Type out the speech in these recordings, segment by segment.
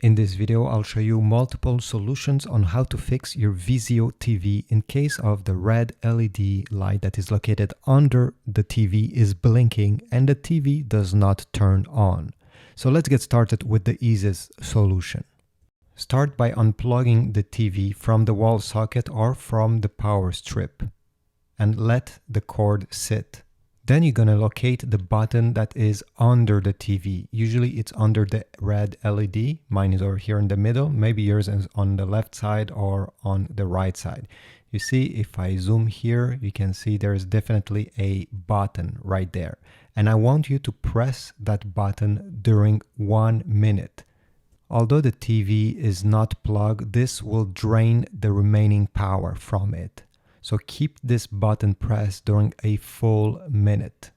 In this video, I'll show you multiple solutions on how to fix your Vizio TV in case of the red LED light that is located under the TV is blinking and the TV does not turn on. So let's get started with the easiest solution. Start by unplugging the TV from the wall socket or from the power strip and let the cord sit. Then you're going to locate the button that is under the TV. Usually it's under the red LED. Mine is over here in the middle. Maybe yours is on the left side or on the right side. You see, if I zoom here, you can see there is definitely a button right there. And I want you to press that button during 1 minute. Although the TV is not plugged, this will drain the remaining power from it. So keep this button pressed during a full minute.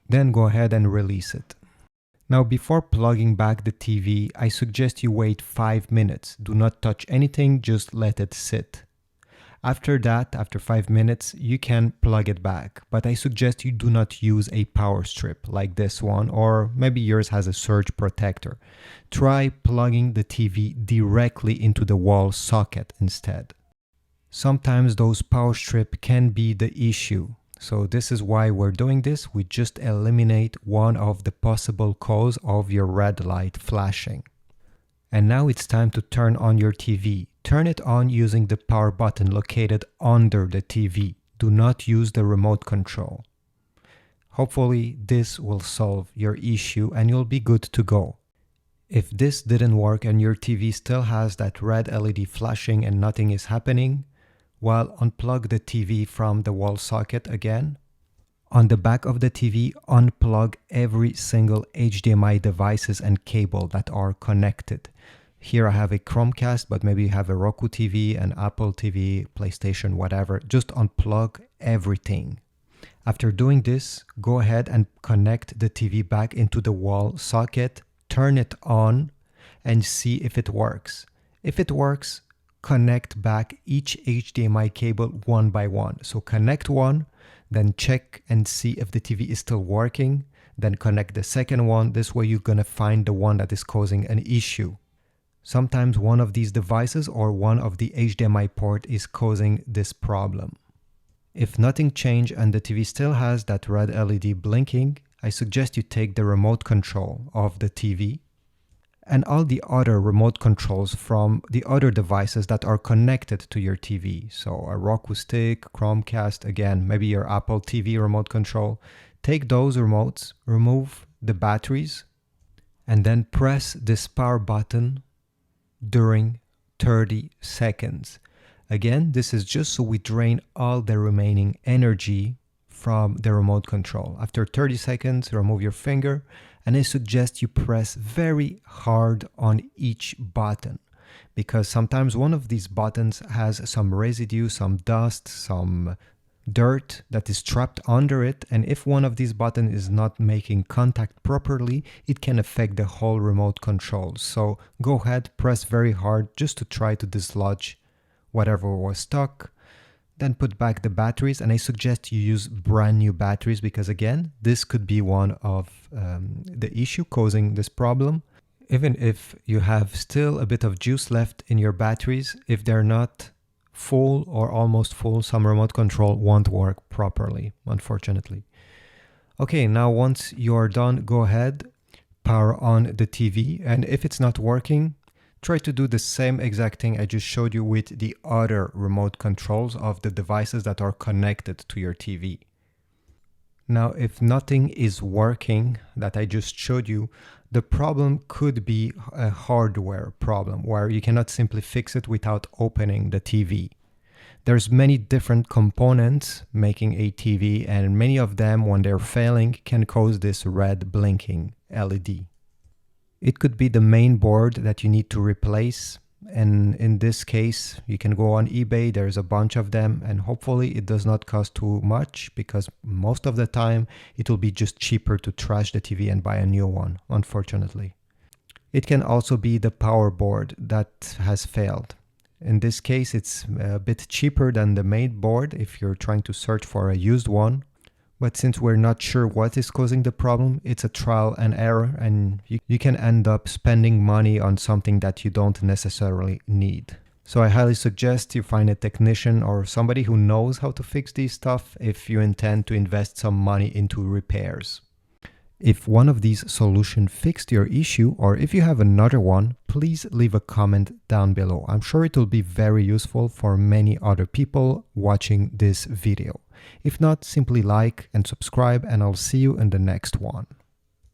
Then go ahead and release it. Now before plugging back the TV, I suggest you wait 5 minutes. Do not touch anything, just let it sit. After that, after 5 minutes, you can plug it back. But I suggest you do not use a power strip like this one, or maybe yours has a surge protector. Try plugging the TV directly into the wall socket instead. Sometimes those power strips can be the issue. So this is why we're doing this. We just eliminate one of the possible cause of your red light flashing. And now it's time to turn on your TV. Turn it on using the power button located under the TV. Do not use the remote control. Hopefully this will solve your issue and you'll be good to go. If this didn't work and your TV still has that red LED flashing and nothing is happening, well, unplug the TV from the wall socket again. On the back of the TV, unplug every single HDMI devices and cable that are connected. Here I have a Chromecast, but maybe you have a Roku TV, an Apple TV, PlayStation, whatever. Just unplug everything. After doing this, go ahead and connect the TV back into the wall socket, turn it on, and see if it works. If it works, connect back each HDMI cable one by one. So connect one, then check and see if the TV is still working, then connect the second one. This way you're going to find the one that is causing an issue. Sometimes one of these devices or one of the HDMI port is causing this problem. If nothing changed and the TV still has that red LED blinking, I suggest you take the remote control of the TV and all the other remote controls from the other devices that are connected to your TV. So a Roku stick, Chromecast, again, maybe your Apple TV remote control. Take those remotes, remove the batteries, and then press this power button during 30 seconds. Again, this is just so we drain all the remaining energy from the remote control. After 30 seconds, remove your finger, and I suggest you press very hard on each button because sometimes one of these buttons has some residue, some dust, some dirt that is trapped under it, and if one of these buttons is not making contact properly, it can affect the whole remote control. So go ahead, press very hard just to try to dislodge whatever was stuck. Then put back the batteries, and I suggest you use brand new batteries because again, this could be one of the issue causing this problem. Even if you have still a bit of juice left in your batteries, if they're not full or almost full, some remote control won't work properly, unfortunately. Okay, now once you're done, go ahead, power on the TV, and if it's not working, try to do the same exact thing I just showed you with the other remote controls of the devices that are connected to your TV. Now, if nothing is working that I just showed you, the problem could be a hardware problem where you cannot simply fix it without opening the TV. There's many different components making a TV, and many of them, when they're failing, can cause this red blinking LED. It could be the main board that you need to replace, and in this case you can go on eBay, there's a bunch of them, and hopefully it does not cost too much because most of the time it will be just cheaper to trash the TV and buy a new one, unfortunately. It can also be the power board that has failed. In this case it's a bit cheaper than the main board if you're trying to search for a used one. But since we're not sure what is causing the problem, it's a trial and error, and you can end up spending money on something that you don't necessarily need. So I highly suggest you find a technician or somebody who knows how to fix these stuff if you intend to invest some money into repairs. If one of these solutions fixed your issue, or if you have another one, please leave a comment down below. I'm sure it will be very useful for many other people watching this video. If not, simply like and subscribe, and I'll see you in the next one.